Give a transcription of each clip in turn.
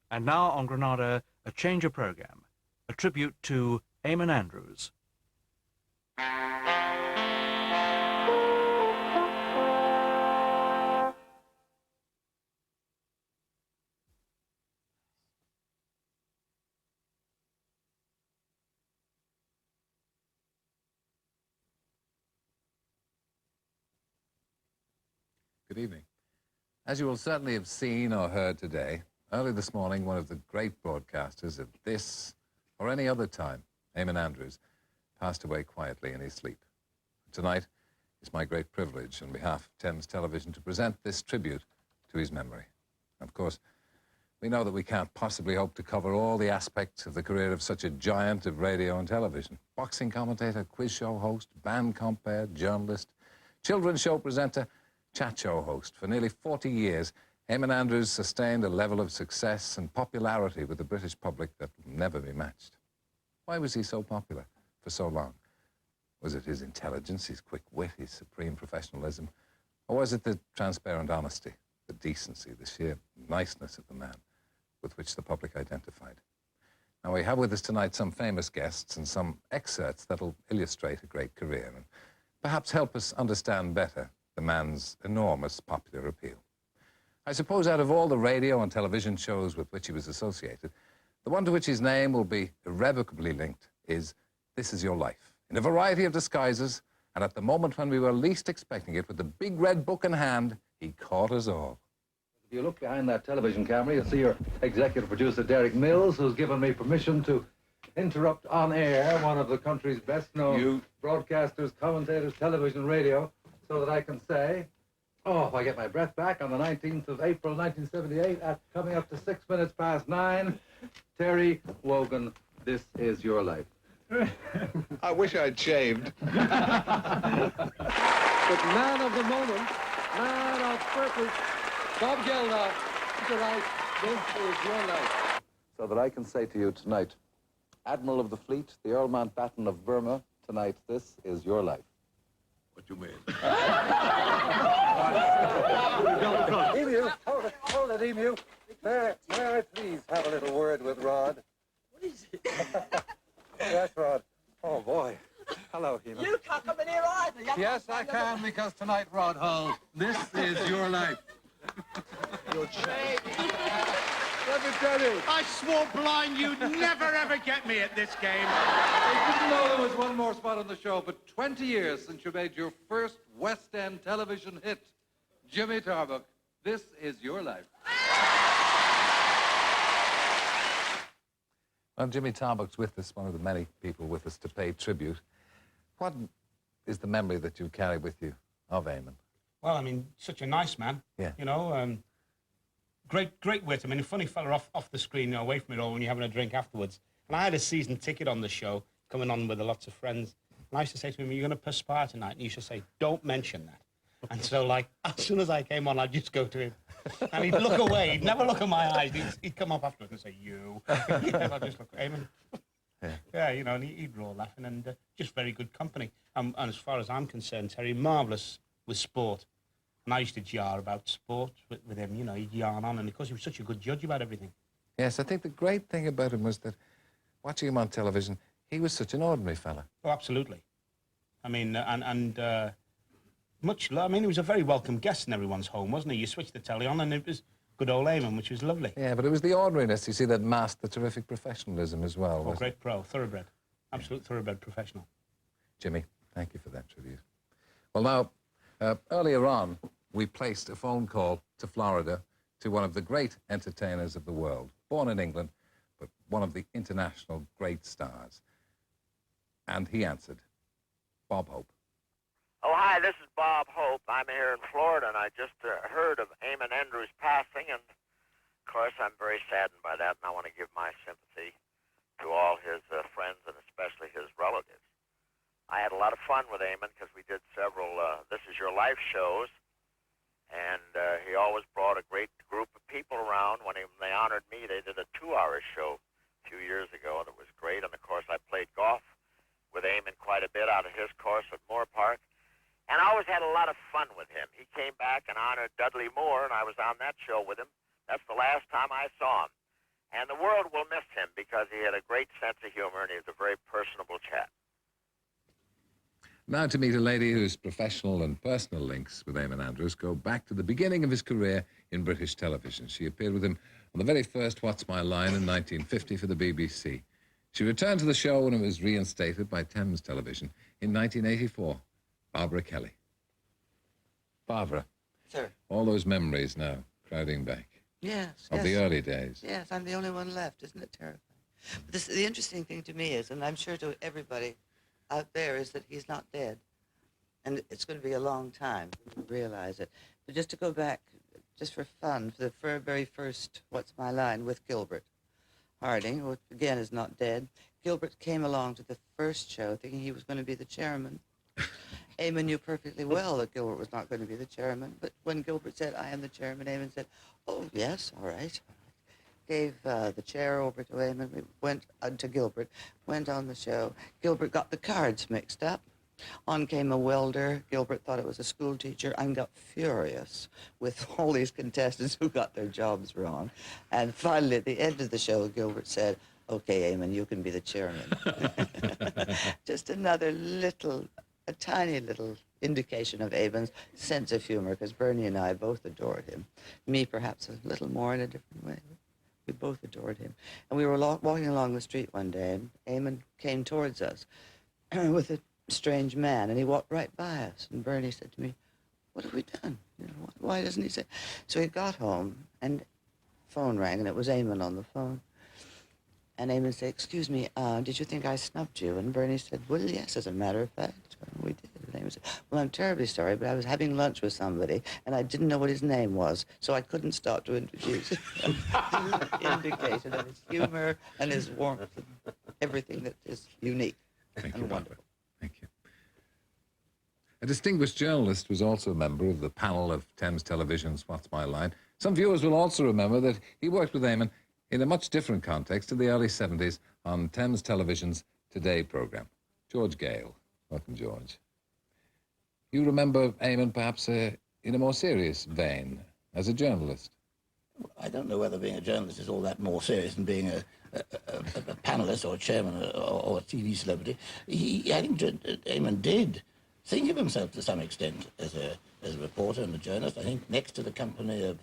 And now on Granada, a change of program, a tribute to Eamonn Andrews. Good evening. As you will certainly have seen or heard today, early this morning, one of the great broadcasters of this or any other time, Eamonn Andrews, passed away quietly in his sleep. Tonight, it's my great privilege on behalf of Thames Television to present this tribute to his memory. Of course, we know that we can't possibly hope to cover all the aspects of the career of such a giant of radio and television. Boxing commentator, quiz show host, band compere, journalist, children's show presenter, chat show host. For nearly 40 years, Eamonn Andrews sustained a level of success and popularity with the British public that will never be matched. Why was he so popular for so long? Was it his intelligence, his quick wit, his supreme professionalism? Or was it the transparent honesty, the decency, the sheer niceness of the man with which the public identified? Now, we have with us tonight some famous guests and some excerpts that'll illustrate a great career and perhaps help us understand better the man's enormous popular appeal. I suppose out of all the radio and television shows with which he was associated, the one to which his name will be irrevocably linked is This Is Your Life. In a variety of disguises, and at the moment when we were least expecting it, with the big red book in hand, he caught us all. If you look behind that television camera, you'll see your executive producer, Derek Mills, who's given me permission to interrupt on air one of the country's best-known broadcasters, commentators, television, radio, so that I can say, oh, if I get my breath back, on the 19th of April, 1978, at coming up to 6 minutes past 9, Terry Wogan, This Is Your Life. I wish I'd shaved. But man of the moment, man of purpose, Bob Geldof, tonight, this is your life. So that I can say to you tonight, Admiral of the Fleet, the Earl Mountbatten of Burma, tonight, this is your life. What you mean? Emu, hold it, Emu. May I please have a little word with Rod? What is it? Yes, Rod. Oh, boy. Hello, Eamonn. You can't come in here either. Yes, I can, because tonight, Rod Hull, this is your life. You're shaved. Let me tell you. I swore blind you'd never, ever get me at this game. I didn't know there was one more spot on the show, but 20 years since you made your first West End television hit. Jimmy Tarbuck, this is your life. Well, Jimmy Tarbuck's with us, one of the many people with us to pay tribute. What is the memory that you carry with you of Eamonn? Well, I mean, such a nice man. Yeah. You know, great wit. I mean, a funny fella off the screen, you know, away from it all when you're having a drink afterwards. And I had a season ticket on the show, coming on with lots of friends. And I used to say to him, you're going to perspire tonight. And he used to say, don't mention that. And so, like, as soon as I came on, I'd just go to him. And he'd look away. He'd never look at my eyes. He'd come up afterwards and say, you. I'd just look at him. Yeah, you know, and he'd roll laughing, and just very good company. And as far as I'm concerned, Terry, marvellous with sport. And I used to jar about sport with him, you know, he'd yarn on, and of course he was such a good judge about everything. Yes, I think the great thing about him was that, watching him on television, he was such an ordinary fella. Oh, absolutely. I mean, I mean, he was a very welcome guest in everyone's home, wasn't he? You switched the telly on, and it was good old Eamonn, which was lovely. Yeah, but it was the ordinariness, you see, that masked the terrific professionalism as well. Oh, great pro, thoroughbred. Absolute thoroughbred professional. Jimmy, thank you for that tribute. Well, now, earlier on, we placed a phone call to Florida to one of the great entertainers of the world, born in England, but one of the international great stars. And he answered, Bob Hope. Oh, hi, this is Bob Hope. I'm here in Florida, and I just heard of Eamonn Andrews passing, and, of course, I'm very saddened by that, and I want to give my sympathy to all his friends and especially his relatives. I had a lot of fun with Eamonn because we did several This Is Your Life shows, and he always brought a great group of people around. When they honored me, they did a 2-hour show a few years ago, and it was great. And, of course, I played golf with Eamonn quite a bit out of his course at Moore Park. And I always had a lot of fun with him. He came back and honored Dudley Moore, and I was on that show with him. That's the last time I saw him. And the world will miss him because he had a great sense of humor and he was a very personable chap. Now to meet a lady whose professional and personal links with Eamonn Andrews go back to the beginning of his career in British television. She appeared with him on the very first What's My Line in 1950 for the BBC. She returned to the show when it was reinstated by Thames Television in 1984. Barbara Kelly. Barbara. Sir. All those memories now crowding back. Yes. Of the early days. Yes, I'm the only one left. Isn't it terrifying? But the interesting thing to me is, and I'm sure to everybody out there, is that he's not dead. And it's going to be a long time to realize it. But just to go back, just for fun, for the very first What's My Line with Gilbert Harding, who again is not dead. Gilbert came along to the first show thinking he was going to be the chairman. Eamonn knew perfectly well that Gilbert was not going to be the chairman, but when Gilbert said, "I am the chairman," Eamonn said, "Oh, yes, all right." Gave the chair over to Eamonn. We went to Gilbert, went on the show. Gilbert got the cards mixed up. On came a welder. Gilbert thought it was a school teacher and got furious with all these contestants who got their jobs wrong. And finally, at the end of the show, Gilbert said, "Okay, Eamonn, you can be the chairman." Just another a tiny little indication of Eamonn's sense of humor, because Bernie and I both adored him. Me, perhaps a little more in a different way. We both adored him. And we were walking along the street one day, and Eamonn came towards us with a strange man, and he walked right by us. And Bernie said to me, "What have we done? You know, why doesn't he say?" So he got home, and phone rang, and it was Eamonn on the phone. And Eamonn said, "Excuse me, did you think I snubbed you?" And Bernie said, "Well, yes, as a matter of fact, we did." And Eamonn said, "Well, I'm terribly sorry, but I was having lunch with somebody, and I didn't know what his name was, so I couldn't stop to introduce him." Indication of his humor and his warmth and everything that is unique Thank and you, Barbara. wonderful. Thank you. A distinguished journalist was also a member of the panel of Thames Television's What's My Line. Some viewers will also remember that he worked with Eamonn in a much different context in the early 70s on Thames Television's Today programme. George Gale. Welcome, George. You remember Eamonn perhaps in a more serious vein as a journalist? I don't know whether being a journalist is all that more serious than being a panelist or a chairman or a TV celebrity. I think Eamonn did think of himself to some extent as a reporter and a journalist. I think next to the company of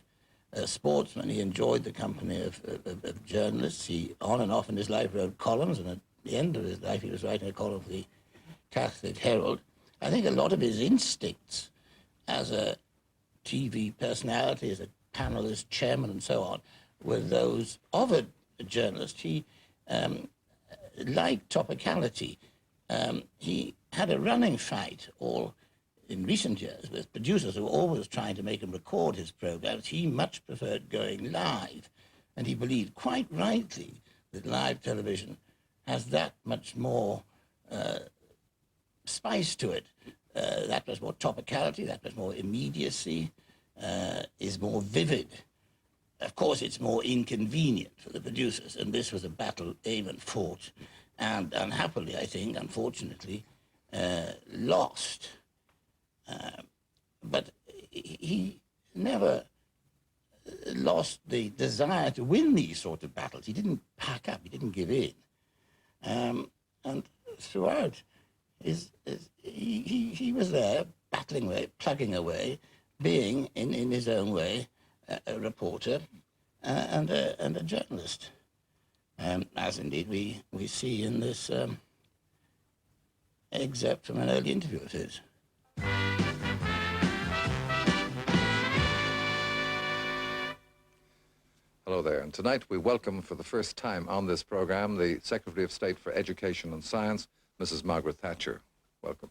sportsmen, he enjoyed the company of journalists. He, on and off in his life, wrote columns, and at the end of his life, he was writing a column for the Catholic Herald. I think a lot of his instincts as a TV personality, as a panelist, chairman, and so on, were those of a journalist. He liked topicality. He had a running fight in recent years with producers who were always trying to make him record his programs. He much preferred going live, and he believed quite rightly that live television has that much more spice to it, that much more topicality, that much more immediacy, is more vivid. Of course, it's more inconvenient for the producers, and this was a battle Eamonn fought, and unhappily, I think, unfortunately, lost. But he never lost the desire to win these sort of battles. He didn't pack up, he didn't give in. And throughout, he was there, battling away, plugging away, being, in his own way, a reporter and a journalist, as indeed we see in this excerpt from an early interview of his. Hello there, and tonight we welcome for the first time on this program the Secretary of State for Education and Science, Mrs. Margaret Thatcher. Welcome.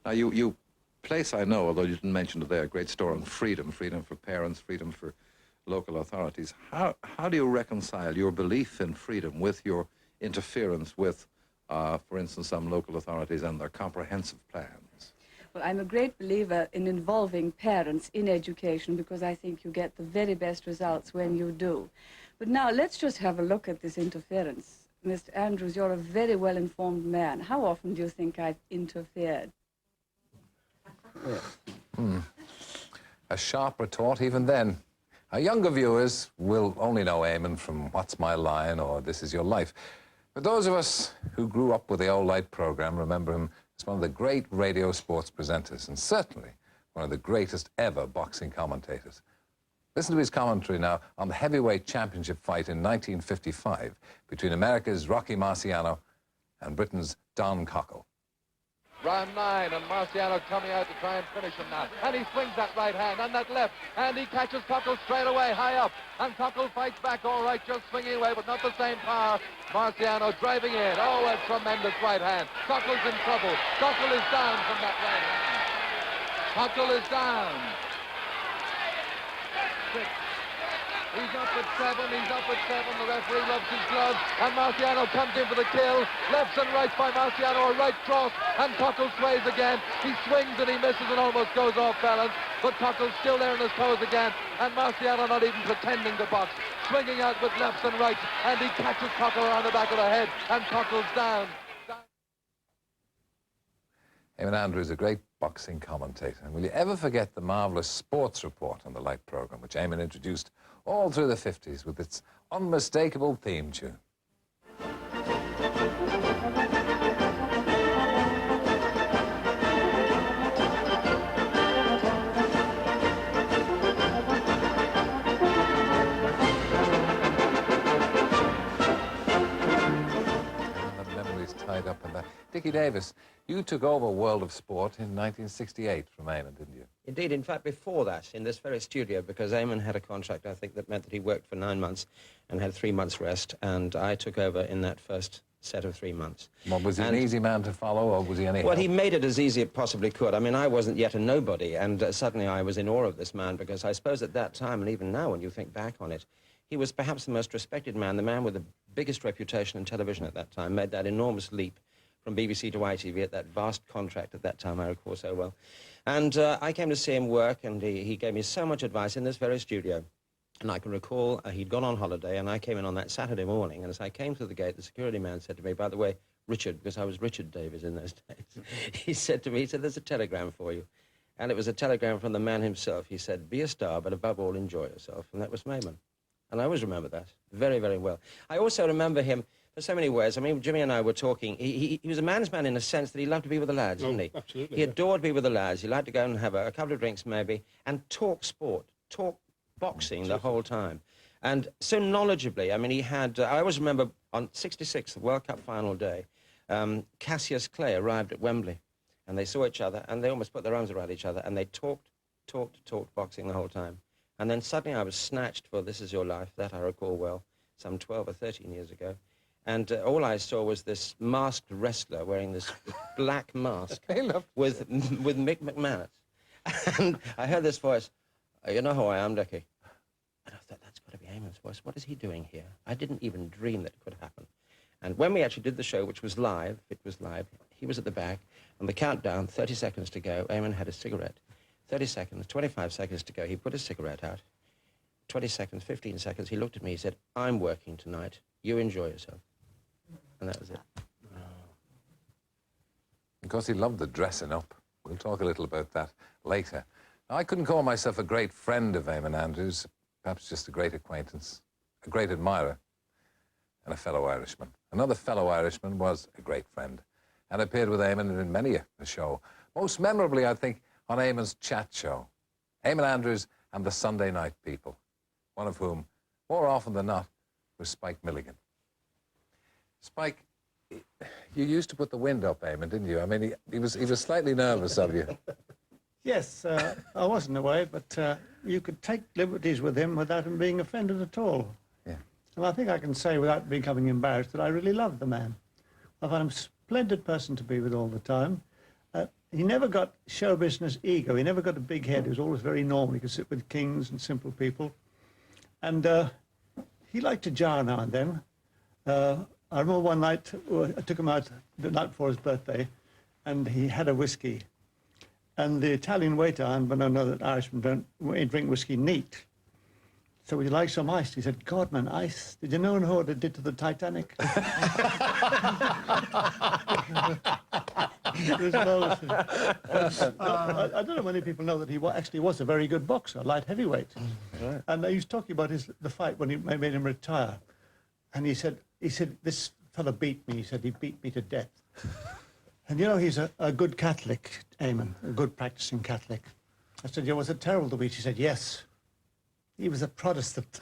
Now you place, I know, although you didn't mention it there, a great store on freedom for parents, freedom for local authorities. How do you reconcile your belief in freedom with your interference with, for instance, some local authorities and their comprehensive plans? Well, I'm a great believer in involving parents in education because I think you get the very best results when you do. But now let's just have a look at this interference. Mr. Andrews, you're a very well-informed man. How often do you think I've interfered? A sharp retort even then. Our younger viewers will only know Eamonn from What's My Line or This Is Your Life. But those of us who grew up with the old Light programme remember him as one of the great radio sports presenters and certainly one of the greatest ever boxing commentators. Listen to his commentary now on the heavyweight championship fight in 1955 between America's Rocky Marciano and Britain's Don Cockle. Round 9, and Marciano coming out to try and finish him now. And he swings that right hand and that left, and he catches Cockle straight away, high up. And Cockle fights back all right, just swinging away, but not the same power. Marciano driving in. Oh, a tremendous right hand. Cockle's in trouble. Cockle is down from that right hand. Cockle is down. 6. He's up at 7, he's up at 7. The referee rubs his gloves, and Marciano comes in for the kill. Lefts and rights by Marciano, a right cross, and Cockle sways again. He swings and he misses and almost goes off balance, but Cockle's still there in his toes again, and Marciano not even pretending to box. Swinging out with lefts and rights, and he catches Cockle around the back of the head, and Cockle's down. Eamonn Andrews, a great boxing commentator. And will you ever forget the marvellous sports report on the Light programme, which Eamonn introduced all through the 50s with its unmistakable theme tune? Tied up in that. Dickie Davis, you took over World of Sport in 1968 from Eamonn, didn't you? Indeed, in fact, before that, in this very studio, because Eamonn had a contract, I think, that meant that he worked for 9 months and had 3 months rest, and I took over in that first set of 3 months. Well, was he an easy man to follow, or was he any Well, help? he made it as easy as it possibly could. I mean, I wasn't yet a nobody, and suddenly I was in awe of this man, because I suppose at that time, and even now when you think back on it, he was perhaps the most respected man, the man with the biggest reputation in television at that time, made that enormous leap from BBC to ITV at that vast contract at that time, I recall so well. And I came to see him work, and he gave me so much advice in this very studio. And I can recall he'd gone on holiday, and I came in on that Saturday morning, and as I came through the gate, the security man said to me, by the way, Richard, because I was Richard Davies in those days, he said to me, there's a telegram for you. And it was a telegram from the man himself. He said, be a star, but above all, enjoy yourself. And that was Eamonn. And I always remember that very, very well. I also remember him for so many ways. I mean, Jimmy and I were talking. He was a man's man in a sense that he loved to be with the lads, didn't he? Absolutely. He adored to be with the lads. He liked to go and have a couple of drinks maybe and talk sport, talk boxing the whole time. And so knowledgeably, I mean, he had, I always remember on 66, the World Cup final day, Cassius Clay arrived at Wembley, and they saw each other, and they almost put their arms around each other, and they talked boxing the whole time. And then suddenly I was snatched for This Is Your Life, that I recall well, some 12 or 13 years ago. And all I saw was this masked wrestler wearing this black mask with Mick McManus. And I heard this voice, you know who I am, Dickie? And I thought, that's got to be Eamonn's voice. What is he doing here? I didn't even dream that it could happen. And when we actually did the show, which was live, it was live, he was at the back, and the countdown, 30 seconds to go, Eamonn had a cigarette. 30 seconds, 25 seconds to go, he put his cigarette out. 20 seconds, 15 seconds, he looked at me, he said, I'm working tonight, you enjoy yourself. And that was it. Of course, he loved the dressing up. We'll talk a little about that later. Now, I couldn't call myself a great friend of Eamonn Andrews, perhaps just a great acquaintance, a great admirer, and a fellow Irishman. Another fellow Irishman was a great friend and appeared with Eamonn in many a show. Most memorably, I think, on Eamonn's chat show. Eamonn Andrews and the Sunday Night People, one of whom, more often than not, was Spike Milligan. Spike, you used to put the wind up, Eamonn, didn't you? I mean, he was slightly nervous of you. Yes, I wasn't away, but you could take liberties with him without him being offended at all. Yeah. And I think I can say, without becoming embarrassed, that I really loved the man. I found him a splendid person to be with all the time. He never got show business ego. He never got a big head. He was always very normal. He could sit with kings and simple people. And he liked to jar now and then. I remember one night, I took him out the night before his birthday, and he had a whiskey. And the Italian waiter, but I know that Irishmen don't drink whiskey neat. So would you like some ice? He said, God, man, ice. Did you know what it did to the Titanic? There's marvelous. I don't know many people know that he actually was a very good boxer, light heavyweight. Right. And he was talking about the fight when he made him retire. And he said, this fella beat me. He said, he beat me to death. And you know, he's a good Catholic, Eamonn, a good practicing Catholic. I said, was it terrible to beat? He said, yes. He was a Protestant.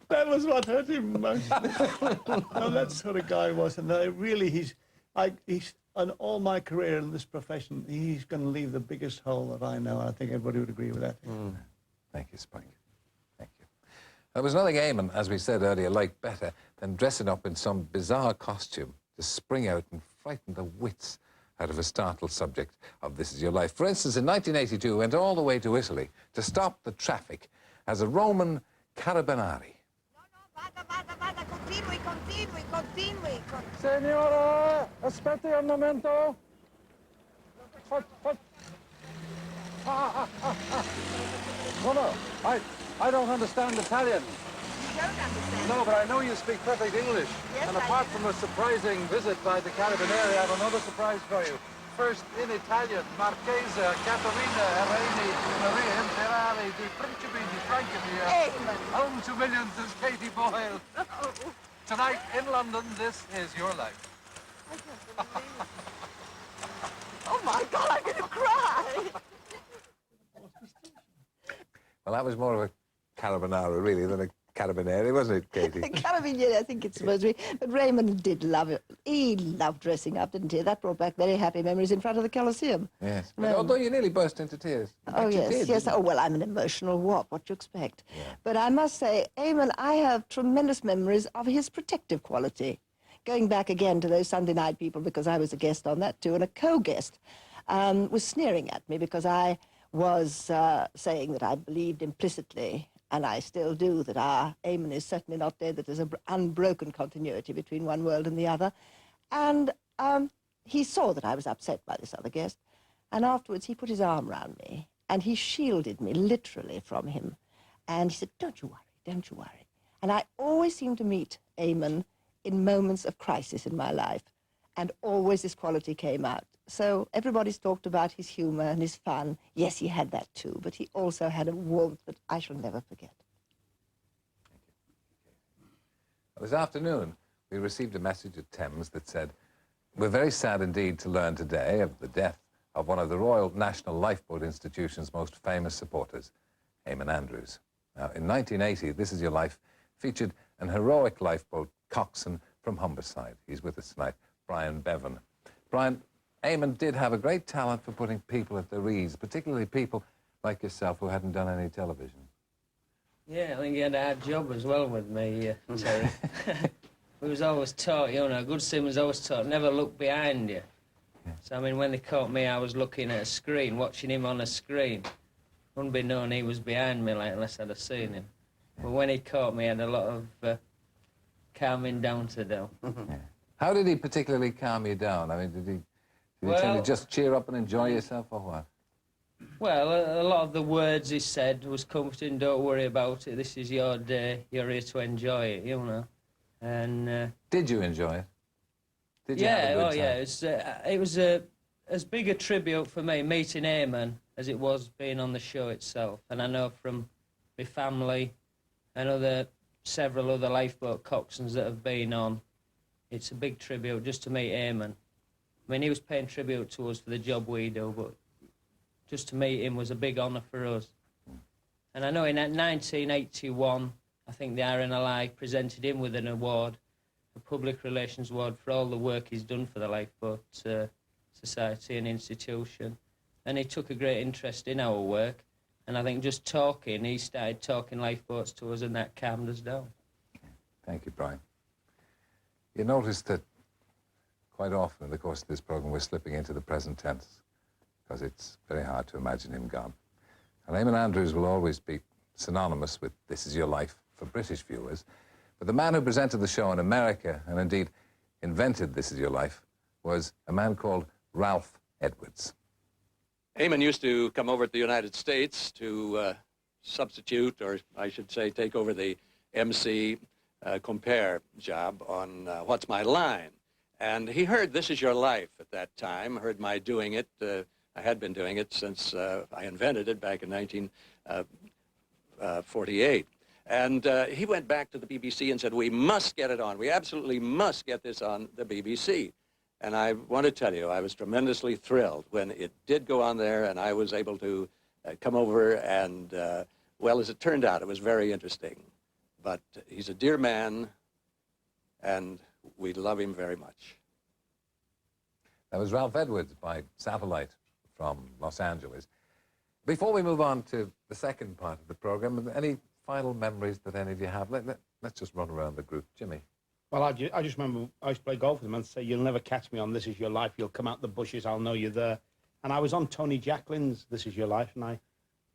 That was what hurt him most. And that sort of guy was. And really, he's on all my career in this profession, he's going to leave the biggest hole that I know. I think everybody would agree with that. Mm. Thank you, Spike. Thank you. There was nothing Eamonn, as we said earlier, liked better than dressing up in some bizarre costume to spring out and frighten the wits out of a startled subject of This Is Your Life. For instance, in 1982, went all the way to Italy to stop the traffic as a Roman carabinieri. Vada, continui. Signora, aspetti un momento. No, I don't understand Italian. You don't understand? No, but I know you speak perfect English. Yes, and apart from a surprising visit by the Carabinieri, I have another surprise for you. First, in Italian, Marchesa, Caterina, Ereni, Maria Imperare, di Principi di Francavia. Eamonn. Home to millions is Katie Boyle. Oh. Tonight in London, this is your life. I can't believe it. Oh my God, I'm going to cry. Well, that was more of a carabinieri, really, than a carabinieri, wasn't it, Katie? Carabinieri, I think it's supposed to be. But Raymond did love it. He loved dressing up, didn't he? That brought back very happy memories in front of the Colosseum. Yes. But although you nearly burst into tears. Oh, yes, yes. Did. Oh, well, I'm an emotional wop. What do you expect? Yeah. But I must say, Eamonn, I have tremendous memories of his protective quality. Going back again to those Sunday night people, because I was a guest on that too, and a co-guest was sneering at me because I was saying that I believed implicitly, and I still do, that our Eamonn is certainly not dead, that there's an unbroken continuity between one world and the other. And he saw that I was upset by this other guest, and afterwards he put his arm round me, and he shielded me literally from him. And he said, don't you worry. And I always seem to meet Eamonn in moments of crisis in my life, and always this quality came out. So everybody's talked about his humor and his fun. Yes, he had that too, but he also had a warmth that I shall never forget. This afternoon, we received a message at Thames that said, we're very sad indeed to learn today of the death of one of the Royal National Lifeboat Institution's most famous supporters, Eamonn Andrews. Now, in 1980, This Is Your Life featured an heroic lifeboat coxswain from Humberside. He's with us tonight, Brian Bevan. Brian, Eamonn did have a great talent for putting people at their ease, particularly people like yourself who hadn't done any television. Yeah, I think he had a hard job as well with me, Terry. We was always taught, you know, a good seaman was always taught, never look behind you. Yeah. So, I mean, when they caught me, I was looking at a screen, watching him on a screen. Wouldn't be known he was behind me, like, unless I'd have seen him. Yeah. But when he caught me, I had a lot of calming down to do. Yeah. How did he particularly calm you down? I mean, did he tell you just cheer up and enjoy yourself, or what? Well, a lot of the words he said was comforting. Don't worry about it. This is your day. You're here to enjoy it, you know. And did you enjoy it? Did you have a good time? Yeah. It was as big a tribute for me meeting Eamonn as it was being on the show itself. And I know from my family and several other lifeboat coxswains that have been on, it's a big tribute just to meet Eamonn. I mean, he was paying tribute to us for the job we do, but just to meet him was a big honour for us. And I know in 1981, I think the RNLI presented him with an award, a public relations award, for all the work he's done for the Lifeboat Society and institution. And he took a great interest in our work. And I think just talking, he started talking lifeboats to us, and that calmed us down. Thank you, Brian. You notice that quite often in the course of this program, we're slipping into the present tense, because it's very hard to imagine him gone. And Eamonn Andrews will always be synonymous with This Is Your Life for British viewers. But the man who presented the show in America, and indeed invented This Is Your Life, was a man called Ralph Edwards. Eamonn used to come over to the United States to substitute, or I should say take over the MC compare job on What's My Line. And he heard This Is Your Life at that time, heard my doing it. I had been doing it since I invented it back in 1948. And he went back to the BBC and said, we must get it on. We absolutely must get this on the BBC. And I want to tell you, I was tremendously thrilled when it did go on there and I was able to come over and, well, as it turned out, it was very interesting. But he's a dear man and we love him very much. That was Ralph Edwards by satellite from Los Angeles. Before we move on to the second part of the program, any final memories that any of you have? Let's just run around the group. Jimmy. Well, I just remember I used to play golf with him and say, you'll never catch me on This Is Your Life. You'll come out the bushes, I'll know you're there. And I was on Tony Jacquelin's This Is Your Life, and I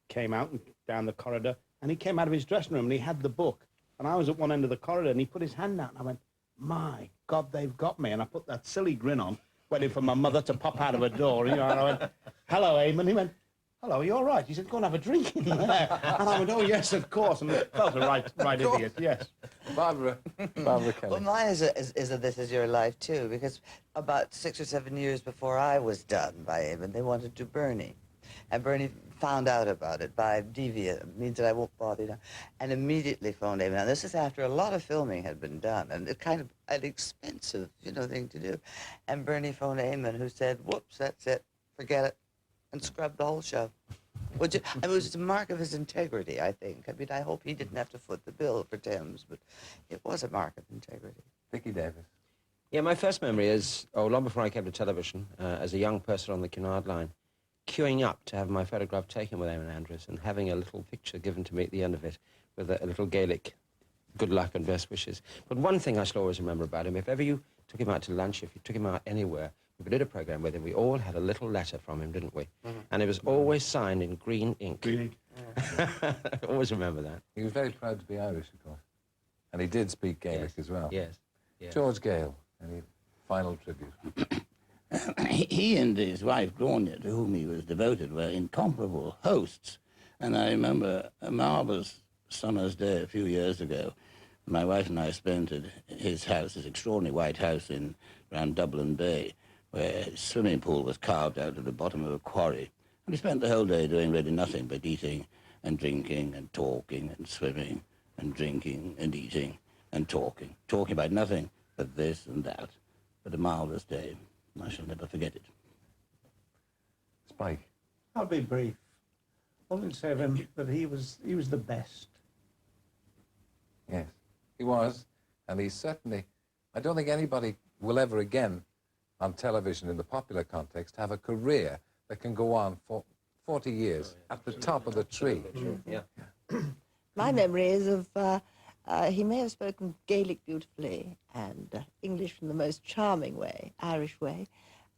came out and down the corridor, and he came out of his dressing room, and he had the book. And I was at one end of the corridor, and he put his hand out, and I went, my God, they've got me. And I put that silly grin on, waiting for my mother to pop out of her door. You know, and I went, hello, Eamonn. He went, hello, are you all right? He said, go and have a drink in there. And I went, oh, yes, of course. And it felt a right idiot, yes. Barbara Kelly. Well, mine is a This Is Your Life, too, because about 6 or 7 years before I was done by Eamonn, they wanted to do Bernie. And Bernie found out about it by Devia, means that I won't bother you now, and immediately phoned Eamonn. Now, this is after a lot of filming had been done, and it kind of an expensive, thing to do. And Bernie phoned Eamonn, who said, whoops, that's it, forget it, and scrubbed the whole show. Which, it was a mark of his integrity, I think. I mean, I hope he didn't have to foot the bill for Thames, but it was a mark of integrity. Vicky Davis. Yeah, my first memory is, long before I came to television, as a young person on the Cunard line, queuing up to have my photograph taken with Eamonn Andrews and having a little picture given to me at the end of it with a little Gaelic good luck and best wishes. But one thing I shall always remember about him, if ever you took him out to lunch, if you took him out anywhere, we did a program with him, we all had a little letter from him, didn't we? Mm-hmm. And it was always signed in green ink. Green ink. I always remember that. He was very proud to be Irish, of course. And he did speak Gaelic as well. Yes. George Gale, any final tribute? He and his wife, Grania, to whom he was devoted, were incomparable hosts. And I remember a marvellous summer's day a few years ago. My wife and I spent at his house, his extraordinary white house around Dublin Bay, where his swimming pool was carved out of the bottom of a quarry. And we spent the whole day doing really nothing but eating and drinking and talking and swimming and drinking and eating and talking about nothing but this and that. But a marvellous day. I shall never forget it. Spike. I'll be brief. All I can say of him that he was the best. Yes, he was. And he certainly, I don't think anybody will ever again on television in the popular context have a career that can go on for 40 years at the top of the tree. Yeah. My memory is of, he may have spoken Gaelic beautifully and English in the most charming way, Irish way.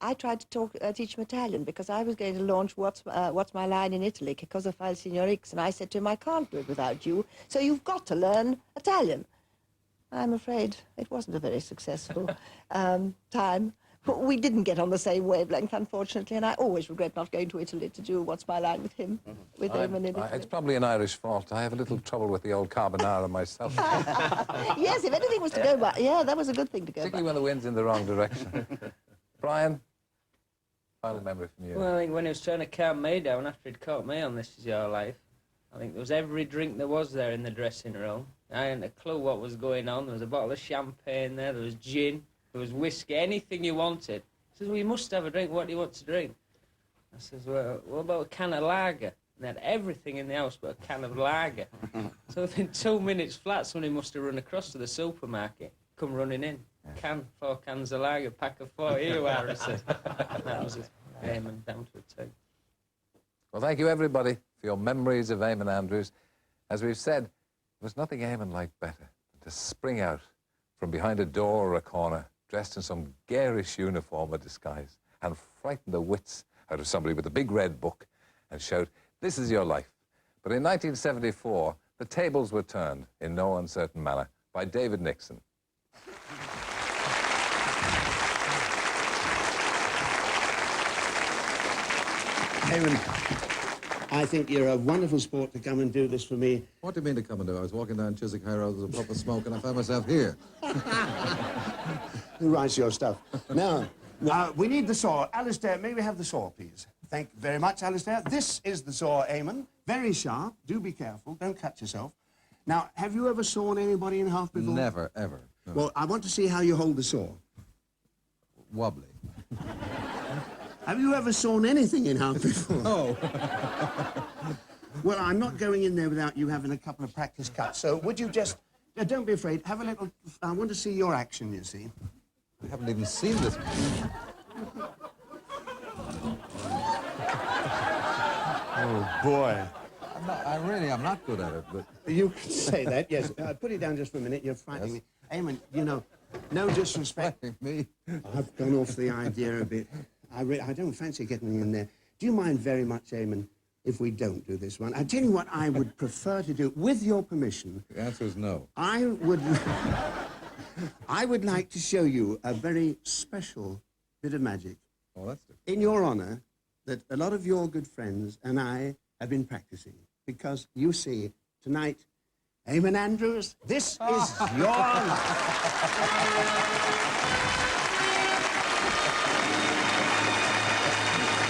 I tried to teach him Italian because I was going to launch What's My Line in Italy, Che cosa fa il signor X, and I said to him, I can't do it without you, so you've got to learn Italian. I'm afraid it wasn't a very successful time. We didn't get on the same wavelength, unfortunately, and I always regret not going to Italy to do What's My Line with him, with Eamonn in Italy. It's probably an Irish fault. I have a little trouble with the old carbonara myself. Yes, if anything was to go by, yeah, that was a good thing to go by. Particularly when the wind's in the wrong direction. Brian, final memory from you. Well, I think when he was trying to calm me down after he'd caught me on This Is Your Life, I think there was every drink there was there in the dressing room. I hadn't a clue what was going on. There was a bottle of champagne there, there was gin, there was whiskey, anything you wanted. He says, well, you must have a drink. What do you want to drink? I says, well, what about a can of lager? And they had everything in the house but a can of lager. So within 2 minutes flat, somebody must have run across to the supermarket, come running in. 4 cans of lager, pack of 4, here you are, I said. That was it. Eamonn down to a T. Well, thank you, everybody, for your memories of Eamonn Andrews. As we've said, there was nothing Eamonn liked better than to spring out from behind a door or a corner, dressed in some garish uniform or disguise, and frighten the wits out of somebody with a big red book and shout, this is your life. But in 1974, the tables were turned in no uncertain manner by David Nixon. Eamonn, I think you're a wonderful sport to come and do this for me. What do you mean to come and do? I was walking down Chiswick High Road with a puff of smoke and I found myself here. Who writes your stuff? Now, we need the saw. Alistair, may we have the saw, please? Thank you very much, Alistair. This is the saw, Eamonn. Very sharp. Do be careful. Don't cut yourself. Now, have you ever sawn anybody in half before? Never, ever. No. Well, I want to see how you hold the saw. Wobbly. Have you ever sawn anything in half before? No. Well, I'm not going in there without you having a couple of practice cuts. So would you just... don't be afraid. Have a little... I want to see your action, you see. I haven't even seen this. Oh, boy. I'm not good at it, but... You can say that, yes. Put it down just for a minute. You're frightening me. Eamonn, you know, no disrespect. Me? I've gone off the idea a bit. I don't fancy getting in there. Do you mind very much, Eamonn, if we don't do this one? I tell you what I would prefer to do, with your permission. The answer is no. I would like to show you a very special bit of magic. Oh, that's good. In your honor, that a lot of your good friends and I have been practicing. Because, you see, tonight, Eamonn Andrews, this is your life.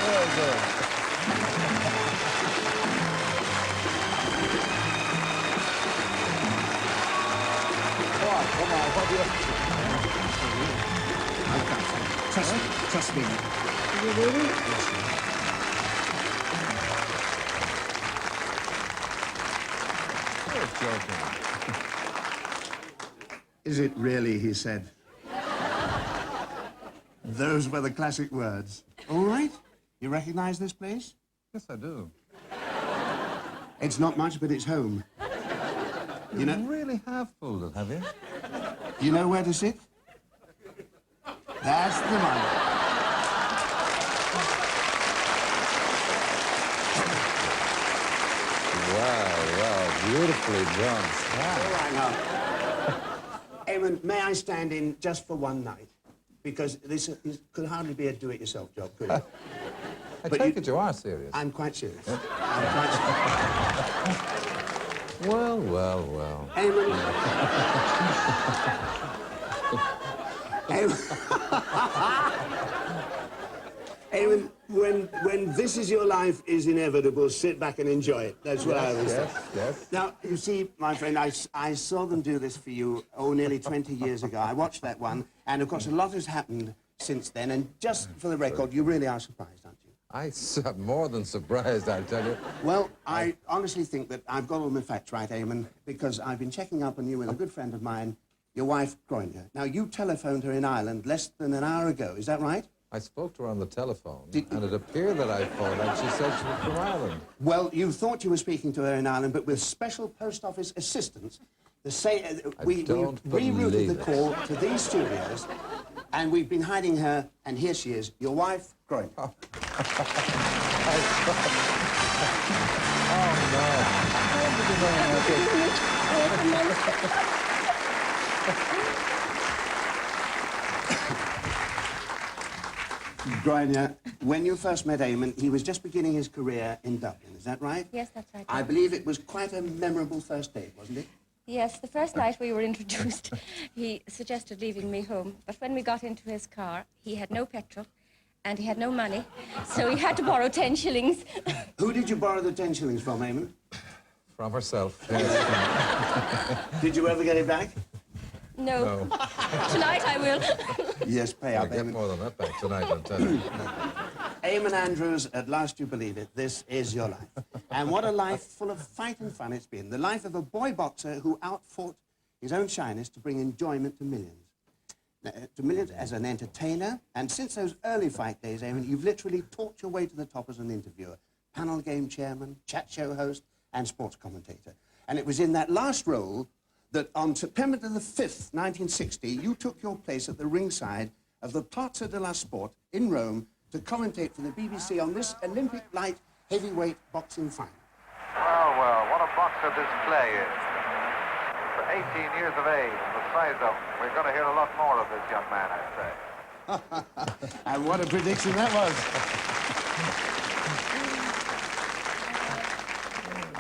Very good. Come on, what do you... Trust me. Is it really, he said. Those were the classic words. All right? You recognize this place? Yes, I do. It's not much, but it's home. You really have fooled it, have you? You know where to sit? That's the one. Wow, beautifully done. All right, now. Eamonn, may I stand in just for one night? Because this could hardly be a do-it-yourself job, could it? I take it you are serious. I'm quite serious. Yeah. I'm quite serious. Well. Eamonn. Eamonn, when this is your life is inevitable, sit back and enjoy it. That's what I always say. Yes. Now, you see, my friend, I saw them do this for you, nearly 20 years ago. I watched that one, and of course, a lot has happened since then, and just for the record, you really are surprised, aren't you? I'm more than surprised, I tell you. Well, I honestly think that I've got all my facts right, Eamonn, because I've been checking up on you with a good friend of mine, your wife, Granada. Now, you telephoned her in Ireland less than an hour ago, is that right? I spoke to her on the telephone, and it appeared that I phoned, and she said she was from Ireland. Well, you thought you were speaking to her in Ireland, but with special post office assistance, we rerouted the call to these studios, and we've been hiding her, and here she is, your wife, Granada. Oh, Granada, when you first met Eamonn, he was just beginning his career in Dublin, is that right? Yes, that's right. I believe it was quite a memorable first date, wasn't it? Yes, the first night we were introduced, he suggested leaving me home. But when we got into his car, he had no petrol and he had no money, so he had to borrow 10 shillings. Who did you borrow the 10 shillings from, Eamonn? From herself. Yes. Did you ever get it back? No. Tonight I will. Yes, pay I'll up, get Eamonn. more than that back tonight, I'll tell you. Eamonn Andrews, at last you believe it, this is your life. And what a life full of fight and fun it's been. The life of a boy boxer who outfought his own shyness to bring enjoyment to millions. To millions as an entertainer. And since those early fight days, Eamonn, you've literally talked your way to the top as an interviewer. Panel game chairman, chat show host, and sports commentator. And it was in that last role that on September the 5th, 1960, you took your place at the ringside of the Piazza della Sport in Rome to commentate for the BBC on this Olympic light heavyweight boxing final. Well, what a boxer this Clay is. For 18 years of age, the size of him. We're going to hear a lot more of this young man, I'd say. And what a prediction that was.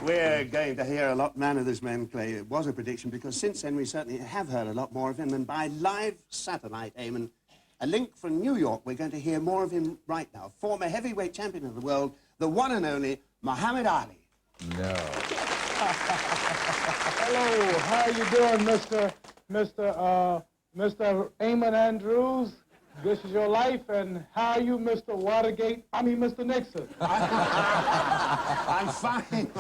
We're going to hear a lot man of this man, Clay. It was a prediction, because since then we certainly have heard a lot more of him, and by live satellite, Eamonn, a link from New York, we're going to hear more of him right now. Former heavyweight champion of the world, the one and only Muhammad Ali. No. Hello, how you doing, Mr. Eamonn Andrews? This is your life, and how are you, Mr. Mr. Nixon? I'm fine.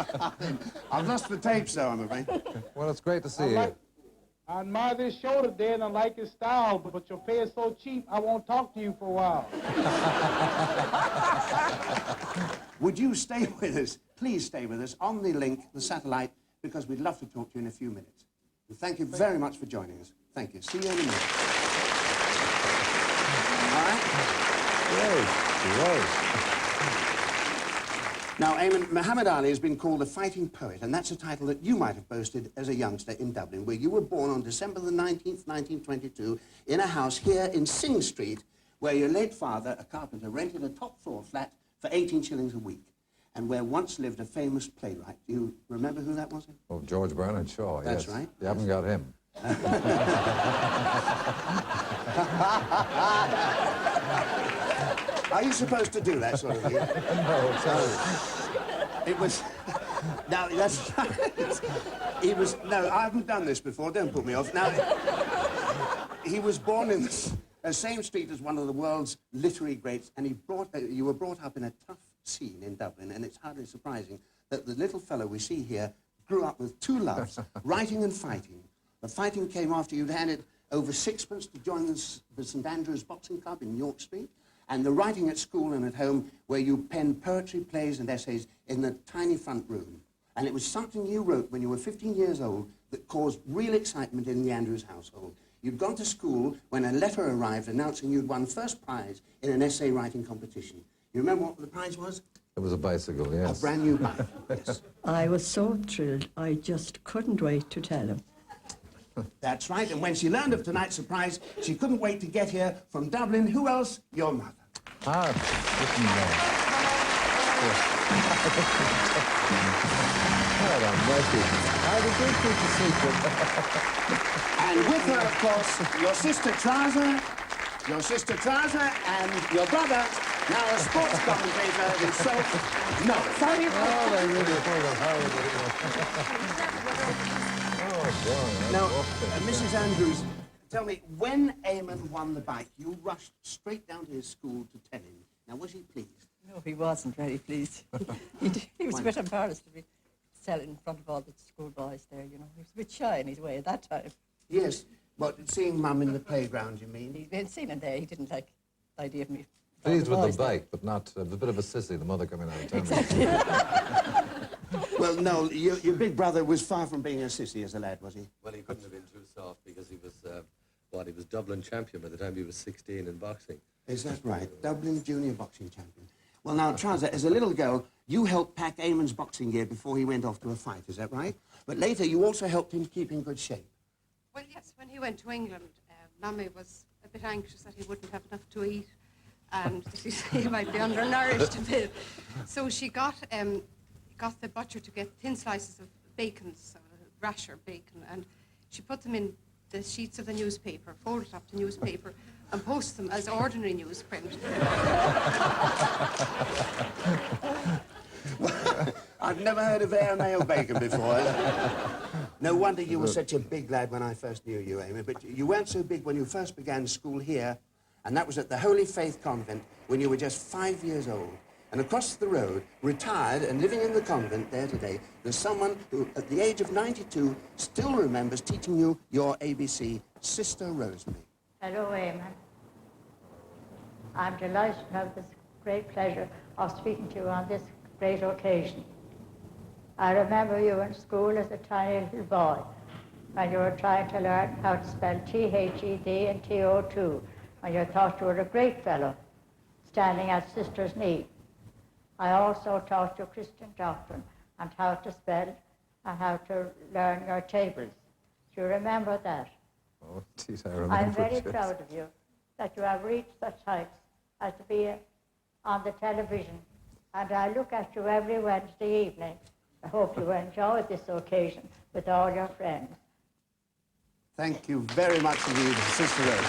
I've lost the tapes, though, I'm afraid. Well, it's great to see you. I admire this show today, and I like his style, but your pay is so cheap, I won't talk to you for a while. Would you stay with us, please stay with us, on the link, the satellite, because we'd love to talk to you in a few minutes. And thank you very much for joining us. Thank you. See you in a minute. All right? Great. Now, Eamonn, Muhammad Ali has been called a fighting poet, and that's a title that you might have boasted as a youngster in Dublin, where you were born on December the 19th, 1922, in a house here in Sing Street, where your late father, a carpenter, rented a top-floor flat for 18 shillings a week, and where once lived a famous playwright. Do you remember who that was? Oh, George Bernard Shaw, That's yes. right. You haven't got him. Are you supposed to do that sort of thing? No, sorry. It was... Now, that's... He was... No, I haven't done this before. Don't put me off. Now, he was born in the same street as one of the world's literary greats, and you were brought up in a tough scene in Dublin, and it's hardly surprising that the little fellow we see here grew up with two loves, writing and fighting. The fighting came after you'd handed over sixpence to join the St. Andrew's Boxing Club in York Street, and the writing at school and at home, where you penned poetry, plays and essays in the tiny front room. And it was something you wrote when you were 15 years old that caused real excitement in the Andrews household. You'd gone to school when a letter arrived announcing you'd won first prize in an essay writing competition. You remember what the prize was? It was a bicycle, yes. A brand new bike, yes. I was so thrilled, I just couldn't wait to tell him. That's right, and when she learned of tonight's surprise, she couldn't wait to get here from Dublin. Who else? Your mother. Ah, listen now. Well done, mercy. I was going to keep the secret. And with her, of course, your sister Trouser, and your brother, now a sports commentator himself. No, sorry. Oh, they really pulled it hard. Now, Mrs. Andrews, tell me, when Eamonn won the bike, you rushed straight down to his school to tell him. Now, was he pleased? No, he wasn't very pleased. He was a bit embarrassed to be selling in front of all the schoolboys there, you know. He was a bit shy in his way at that time. Yes, but seeing Mum in the playground, you mean? He'd been seen in there. He didn't like the idea of me. Pleased with the bike, but not a bit of a sissy, the mother coming out of town. Exactly. Well, no, your big brother was far from being a sissy as a lad, was he? Well, he couldn't have been too soft because he was, he was Dublin champion by the time he was 16 in boxing. Is that right? Dublin junior boxing champion. Well, now, Trouser, as a little girl, you helped pack Eamonn's boxing gear before he went off to a fight, is that right? But later, you also helped him keep in good shape. Well, yes, when he went to England, Mammy was a bit anxious that he wouldn't have enough to eat and he might be undernourished a bit. So she got the butcher to get thin slices of bacon, so rasher bacon, and she put them in the sheets of the newspaper, folded up the newspaper, and posted them as ordinary newsprint. I've never heard of air mail bacon before. No wonder you were such a big lad when I first knew you, Eamonn, but you weren't so big when you first began school here, and that was at the Holy Faith Convent when you were just 5 years old. And across the road, retired and living in the convent there today, there's someone who, at the age of 92, still remembers teaching you your ABC, Sister Rosemary. Hello, Eamonn. I'm delighted to have this great pleasure of speaking to you on this great occasion. I remember you in school as a tiny little boy when you were trying to learn how to spell T-H-E-D and T-O-2, and you thought you were a great fellow, standing at Sister's knee. I also taught you Christian doctrine and how to spell and how to learn your tables. Do you remember that? Oh, geez, I remember. I'm very proud of you that you have reached such heights as to be on the television. And I look at you every Wednesday evening I hope you enjoyed this occasion with all your friends. Thank you very much indeed, Sister Rosie.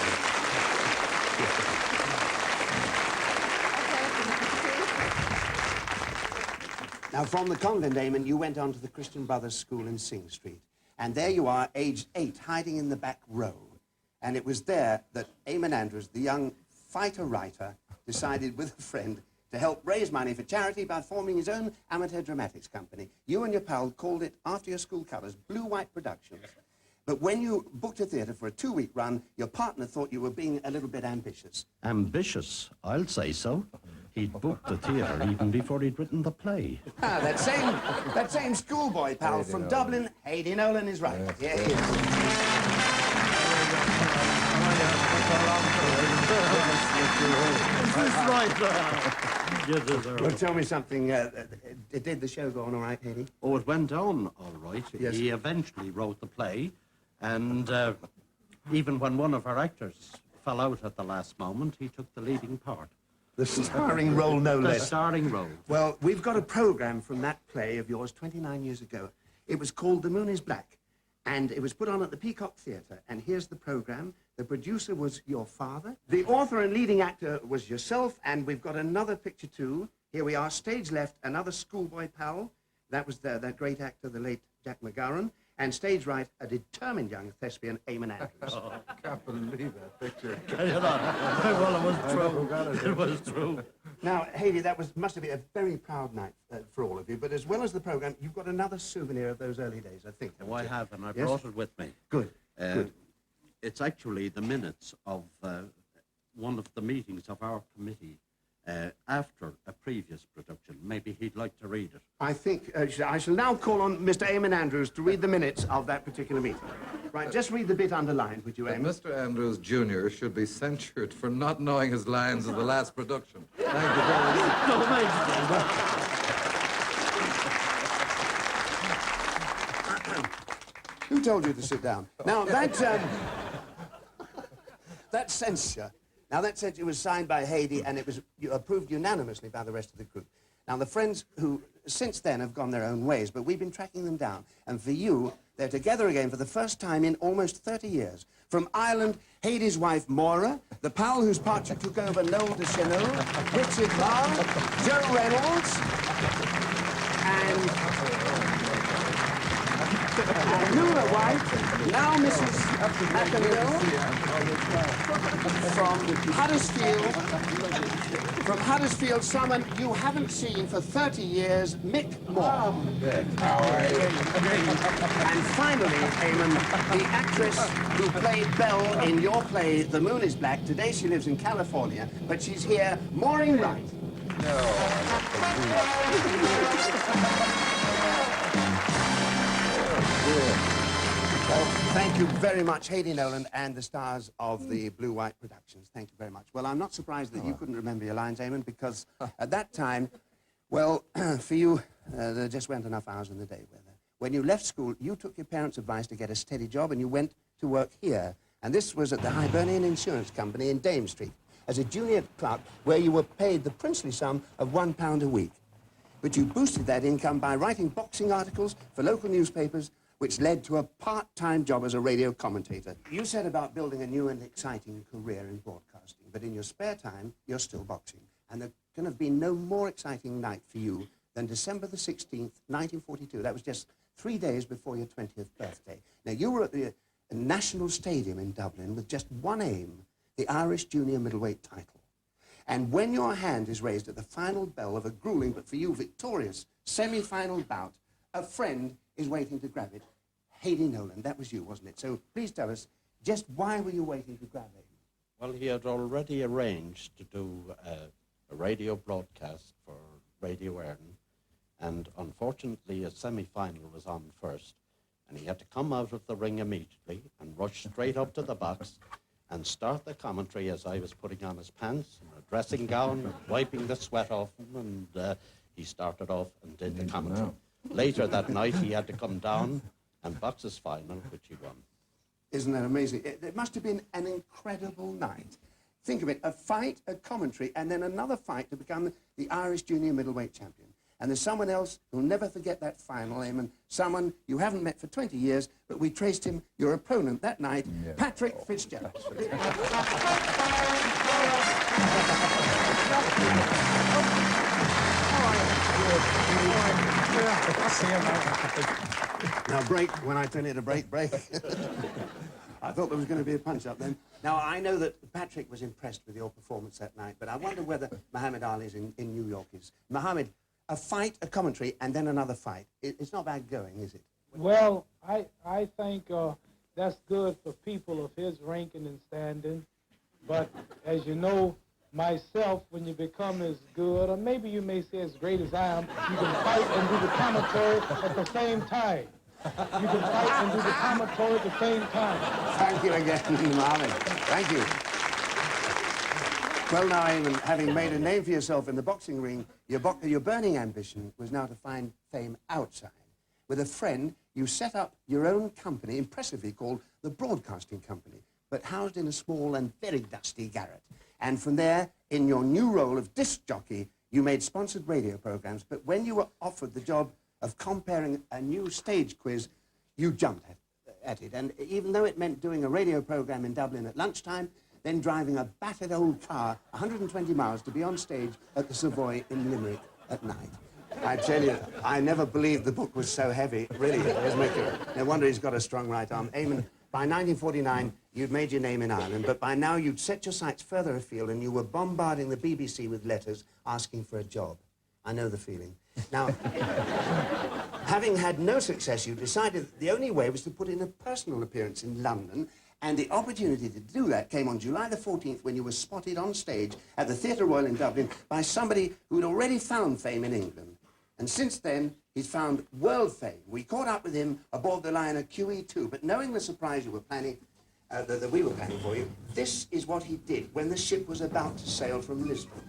Now, from the convent, Eamonn, you went on to the Christian Brothers School in Sing Street. And there you are, aged 8, hiding in the back row. And it was there that Eamonn Andrews, the young fighter-writer, decided with a friend to help raise money for charity by forming his own amateur dramatics company. You and your pal called it, after your school colours, Blue White Productions. But when you booked a theatre for a 2-week run, your partner thought you were being a little bit ambitious. Ambitious? I'll say so. He'd booked the theatre even before he'd written the play. Ah, that same schoolboy pal from Dublin, Haydn Nolan, is right. Yeah, he is. Well, tell me something. Did the show go on all right, Haydn? Oh, it went on all right. Yes. He eventually wrote the play, and even when one of our actors fell out at the last moment, he took the leading part. The starring role, no less. The starring role. Well, we've got a programme from that play of yours 29 years ago. It was called The Moon is Black, and it was put on at the Peacock Theatre. And here's the programme. The producer was your father. The author and leading actor was yourself, and we've got another picture too. Here we are, stage left, another schoolboy pal. That was that great actor, the late Jack McGowan. And stage right, a determined young thespian, Eamonn Andrews. Oh, I can't believe that picture. Well, it was true. It was true. Now, Hayley, must have been a very proud night for all of you. But as well as the programme, you've got another souvenir of those early days, I think. Oh, I have, and I Yes? brought it with me. Good, good. It's actually the minutes of one of the meetings of our committee after a previous production. Maybe he'd like to read it. I think I shall now call on Mr. Eamonn Andrews to read the minutes of that particular meeting. Right, just read the bit underlined, would you, Eamonn? Mr. Andrews Jr. should be censured for not knowing his lines of the last production. Thank you very much. Who told you to sit down? Now, that censure was signed by Haydn, and it was approved unanimously by the rest of the group. Now, the friends who since then have gone their own ways, but we've been tracking them down. And for you, they're together again for the first time in almost 30 years. From Ireland, Haydn's wife, Maura, the pal whose part you took over, Noel de Chenot, Richard Marr, Joe Reynolds, and Lula White, now Mrs. McInerney, from Huddersfield, someone you haven't seen for 30 years, Mick Moore. And finally, Eamonn, the actress who played Belle in your play, The Moon is Black. Today she lives in California, but she's here, Maureen Wright. Well, thank you very much, Haydn Nolan and the stars of the Blue White Productions. Thank you very much. Well, I'm not surprised that you couldn't remember your lines, Eamonn, because at that time, well, for you, there just weren't enough hours in the day, were there? When you left school, you took your parents' advice to get a steady job and you went to work here. And this was at the Hibernian Insurance Company in Dame Street as a junior clerk, where you were paid the princely sum of £1 a week. But you boosted that income by writing boxing articles for local newspapers, which led to a part-time job as a radio commentator. You said about building a new and exciting career in broadcasting, but in your spare time, you're still boxing. And there can have been no more exciting night for you than December the 16th, 1942. That was just 3 days before your 20th birthday. Now, you were at the National Stadium in Dublin with just one aim, the Irish junior middleweight title. And when your hand is raised at the final bell of a grueling, but for you, victorious semi-final bout, a friend is waiting to grab it. Haydn Nolan, that was you, wasn't it? So please tell us, just why were you waiting to grab it? Well, he had already arranged to do a radio broadcast for Radio Erin, and unfortunately a semi-final was on first, and he had to come out of the ring immediately and rush straight up to the box and start the commentary as I was putting on his pants and a dressing gown and wiping the sweat off him, and he started off and did the commentary. Later that night, he had to come down and box his final, which he won. Isn't that amazing? It must have been an incredible night. Think of it, a fight, a commentary, and then another fight to become the Irish junior middleweight champion. And there's someone else who'll never forget that final, Eamonn. Someone you haven't met for 20 years, but we traced him, your opponent that night, Patrick Fitzgerald. Now break, when I tell you to break. I thought there was going to be a punch-up then. Now, I know that Patrick was impressed with your performance that night, but I wonder whether Muhammad Ali's in New York is. Muhammad, a fight, a commentary, and then another fight. It's not bad going, is it? Well, I think that's good for people of his ranking and standing. But as you know, myself, when you become as good, or maybe you may say as great as I am, you can fight and do the commentary at the same time. You can fight and do the commentary at the same time. Thank you again, Muhammad. Thank you. Well, now, Eamonn, having made a name for yourself in the boxing ring, your burning ambition was now to find fame outside. With a friend, you set up your own company, impressively called the Broadcasting Company, but housed in a small and very dusty garret. And from there, in your new role of disc jockey, you made sponsored radio programs, but when you were offered the job of comparing a new stage quiz, you jumped at it. And even though it meant doing a radio program in Dublin at lunchtime, then driving a battered old car 120 miles to be on stage at the Savoy in Limerick at night. I tell you, I never believed the book was so heavy. Really, no wonder he's got a strong right arm. Eamonn, by 1949, you'd made your name in Ireland, but by now you'd set your sights further afield and you were bombarding the BBC with letters asking for a job. I know the feeling. Now, having had no success, you decided that the only way was to put in a personal appearance in London, and the opportunity to do that came on July the 14th when you were spotted on stage at the Theatre Royal in Dublin by somebody who'd already found fame in England. And since then, he's found world fame. We caught up with him aboard the liner QE2, but knowing the surprise you were planning, that we were planning for you, this is what he did when the ship was about to sail from Lisbon.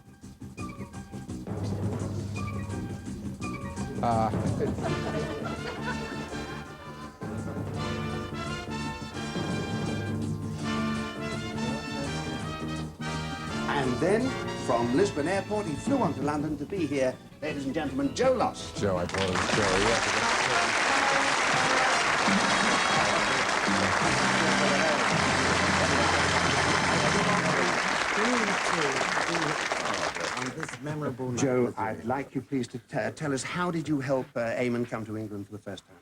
And then, from Lisbon Airport, he flew on to London to be here. Ladies and gentlemen, Joe Loss. Joe, I thought it was Joe, On this memorable night. Joe, I'd like you please to tell us, how did you help Eamonn come to England for the first time?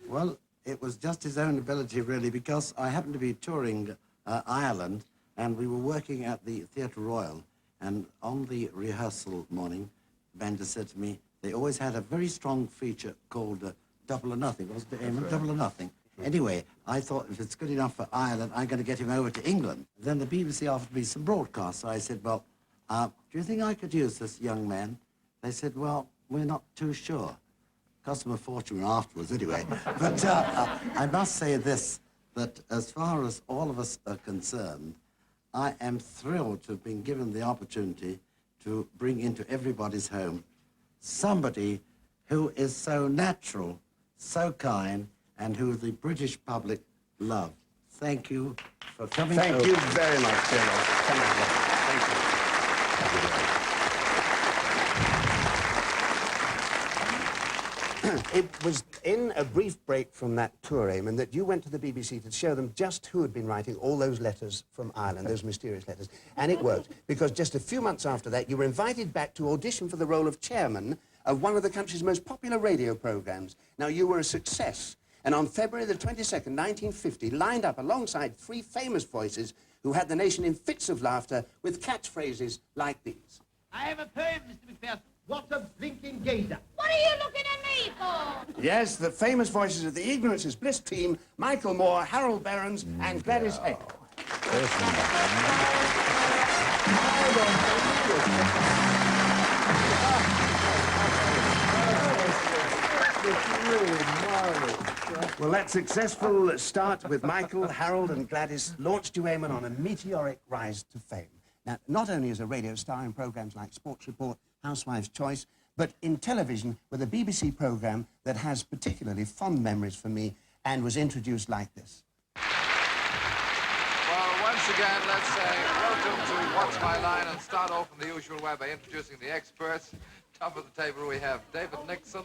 Well, it was just his own ability, really, because I happened to be touring Ireland, and we were working at the Theatre Royal, and on the rehearsal morning, Bender said to me, they always had a very strong feature called Double or Nothing, wasn't it, Eamonn? Double or Nothing. Anyway, I thought if it's good enough for Ireland, I'm going to get him over to England. Then the BBC offered me some broadcasts, so I said, well, do you think I could use this young man? They said, well, we're not too sure. Cost him a fortune afterwards, anyway. But I must say this, that as far as all of us are concerned, I am thrilled to have been given the opportunity to bring into everybody's home somebody who is so natural, so kind, and who the British public love. Thank you for coming over. Thank you very much, Joe Loss. Come on, thank you. It was in a brief break from that tour, Eamonn, that you went to the BBC to show them just who had been writing all those letters from Ireland, those mysterious letters. And it worked, because just a few months after that, you were invited back to audition for the role of chairman of one of the country's most popular radio programs. Now, you were a success. And on February the 22nd, 1950, lined up alongside three famous voices who had the nation in fits of laughter with catchphrases like these. I have a poem, Mr. McPherson. What a blinking gazer. What are you looking at me for? Yes, the famous voices of the Ignorance is Bliss team, Michael Moore, Harold Behrens, and Gladys Heck. Well, that successful start with Michael, Harold, and Gladys launched you, Eamonn, on a meteoric rise to fame. Now, not only as a radio star in programs like Sports Report, Housewife's Choice, but in television with a BBC program that has particularly fond memories for me and was introduced like this. Well, once again, let's say welcome to What's My Line and start off in the usual way by introducing the experts. Top of the table we have David Nixon,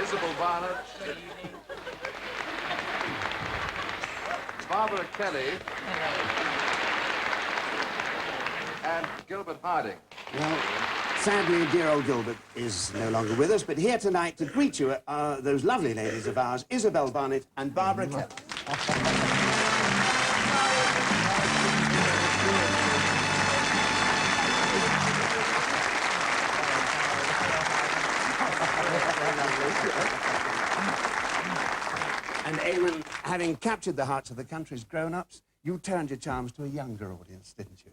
Isabel Barnett, Barbara Kelly, and Gilbert Harding. Well, sadly, dear old Gilbert is no longer with us, but here tonight to greet you are those lovely ladies of ours, Isabel Barnett and Barbara Kelly. And Eamonn, having captured the hearts of the country's grown-ups, you turned your charms to a younger audience, didn't you?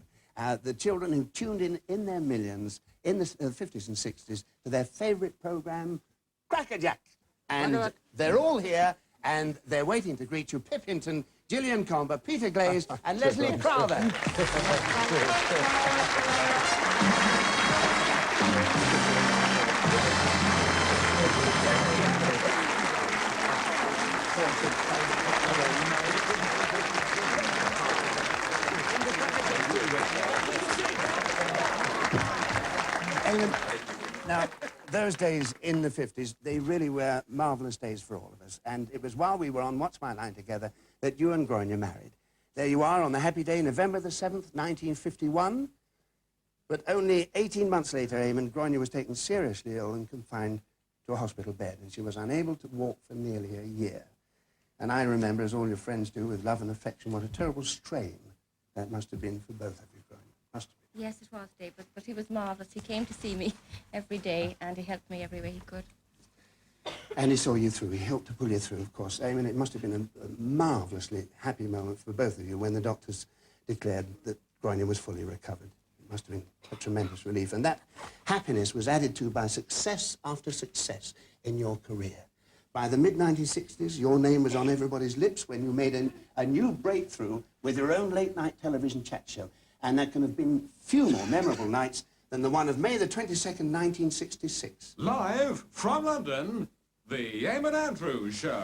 The children who tuned in their millions in the 50s and 60s to their favourite programme, Crackerjack. And they're all here, and they're waiting to greet you. Pip Hinton, Gillian Comber, Peter Glaze, and Leslie Crowther. Now, those days in the 50s, they really were marvellous days for all of us. And it was while we were on What's My Line together that you and Grania married. There you are on the happy day, November the 7th, 1951. But only 18 months later, Eamonn, Grania was taken seriously ill and confined to a hospital bed. And she was unable to walk for nearly a year. And I remember, as all your friends do, with love and affection, what a terrible strain that must have been for both of you, Grania. Must have been. Yes, it was, David, but he was marvellous. He came to see me every day, and he helped me every way he could. And he saw you through. He helped to pull you through, of course. I mean, it must have been a marvellously happy moment for both of you when the doctors declared that Grania was fully recovered. It must have been a tremendous relief. And that happiness was added to by success after success in your career. By the mid-1960s, your name was on everybody's lips when you made a new breakthrough with your own late-night television chat show. And there can have been few more memorable nights than the one of May the 22nd, 1966. Live from London, the Eamonn Andrews Show.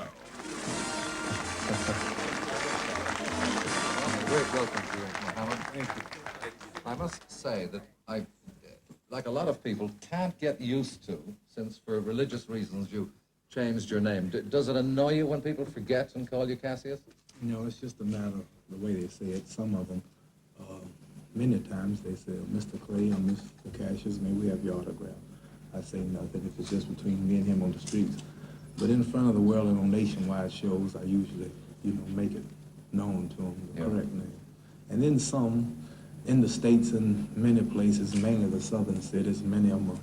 Great welcome to you, Mohammed. Thank you. I must say that I, like a lot of people, can't get used to, since for religious reasons you changed your name. Does it annoy you when people forget and call you Cassius? No, it's just a matter of the way they say it. Some of them, many times they say, Mr. Clay or Mr. Cassius, may we have your autograph? I say nothing if it's just between me and him on the streets. But in front of the world and on nationwide shows, I usually, make it known to them, the correct name. And then some in the States and many places, mainly the southern cities, many of them are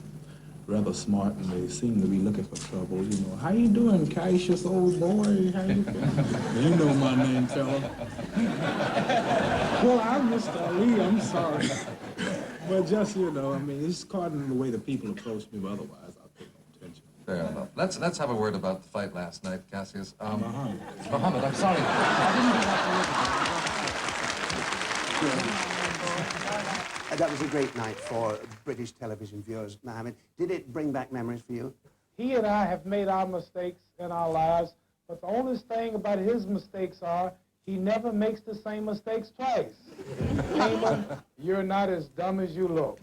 rather smart and they seem to be looking for trouble. How you doing, Cassius, old boy? How you doing? You know my name, fella. Well, I'm Mr. Ali, I'm sorry. But just, it's caught in the way the people approach me, but otherwise I pay no attention. Fair enough. Let's have a word about the fight last night, Cassius. Mohammed, I'm sorry. That was a great night for British television viewers, Mohammed. Did it bring back memories for you? He and I have made our mistakes in our lives, but the only thing about his mistakes are he never makes the same mistakes twice. Eamonn, you're not as dumb as you look.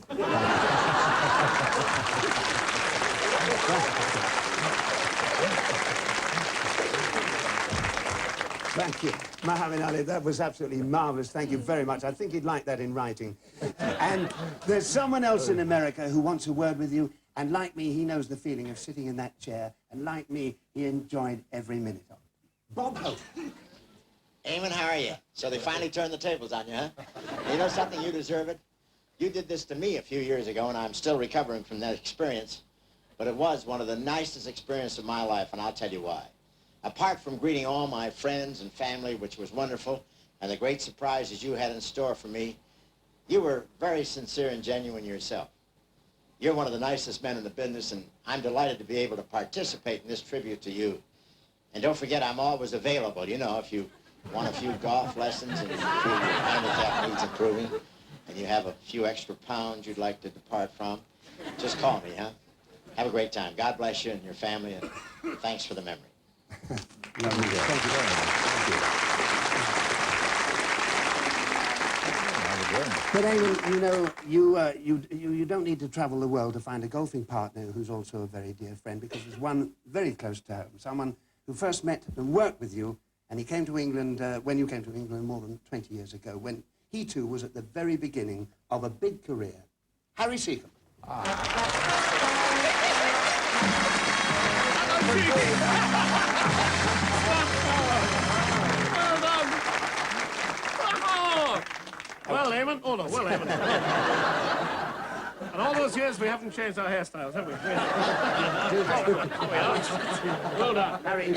Thank you, Mohammed Ali. That was absolutely marvelous. Thank you very much. I think he'd like that in writing. And there's someone else in America who wants a word with you. And like me, he knows the feeling of sitting in that chair. And like me, he enjoyed every minute of it. Bob Hope. Eamonn, how are you? So they finally turned the tables on you, huh? You know something? You deserve it. You did this to me a few years ago, and I'm still recovering from that experience. But it was one of the nicest experiences of my life, and I'll tell you why. Apart from greeting all my friends and family, which was wonderful, and the great surprises you had in store for me, you were very sincere and genuine yourself. You're one of the nicest men in the business, and I'm delighted to be able to participate in this tribute to you. And don't forget, I'm always available, if you want a few golf lessons and your handicap needs improving, and you have a few extra pounds you'd like to depart from, just call me, huh? Have a great time. God bless you and your family, and thanks for the memory. Lovely. Thank you very much. Thank you. But Eamonn, you know, you don't need to travel the world to find a golfing partner who's also a very dear friend, because there's one very close to home, someone who first met and worked with you, and he came to England when you came to England more than 20 years ago, when he too was at the very beginning of a big career. Harry Seacombe. Well, Eamonn, hold on, well, Eamonn. And all those years we haven't changed our hairstyles, have we? Well done. Harry,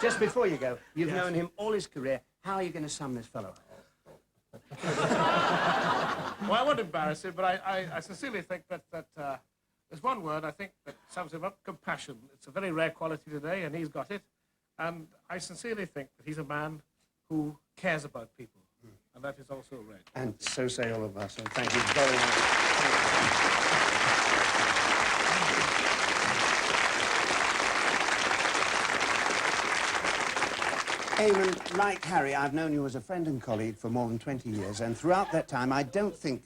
just before you go, you've known him all his career. How are you going to sum this fellow up? Well, I won't embarrass him, but I sincerely think that there's one word I think that sums him up: compassion. It's a very rare quality today, and he's got it. And I sincerely think that he's a man who cares about people, and that is also rare. And so say all of us, and thank you very much. Eamonn, like Harry, I've known you as a friend and colleague for more than 20 years, and throughout that time, I don't think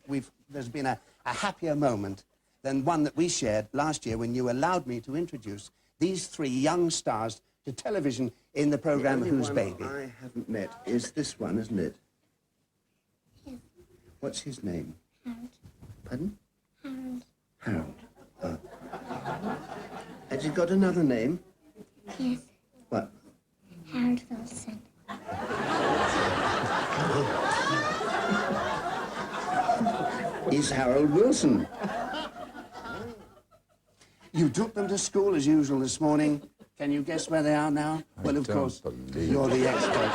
there's been a happier moment than one that we shared last year when you allowed me to introduce these three young stars to television in the programme Who's Baby? I haven't met is this one, isn't it? Yes. What's his name? Harold. Pardon? Harold. Harold. Has he got another name? Yes. What? Harold Wilson. He's Harold Wilson. You took them to school as usual this morning. Can you guess where they are now? Well, of course, you're the expert.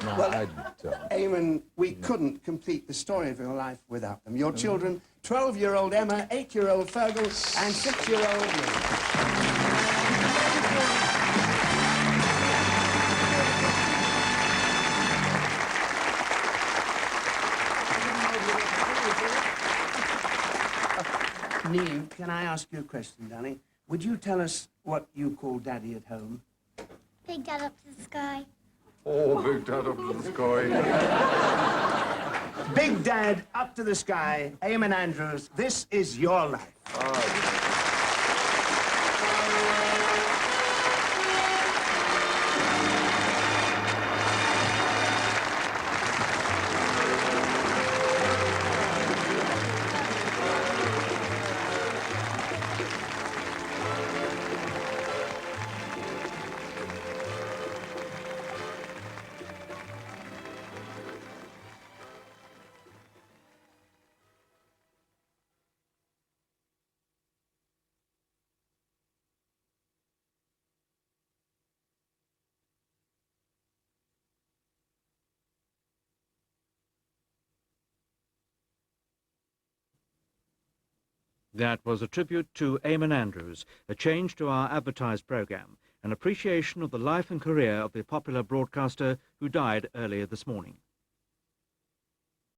No, well, I don't. Eamonn, we couldn't complete the story of your life without them. Your children, 12-year-old Emma, 8-year-old Fergal, and 6-year-old me. Neil, can I ask you a question, darling? Would you tell us what you call Daddy at home? Big Dad up to the sky. Oh, Big Dad up to the sky. Big Dad up to the sky. Eamonn Andrews, this is your life. That was a tribute to Eamonn Andrews, a change to our advertised programme, an appreciation of the life and career of the popular broadcaster who died earlier this morning.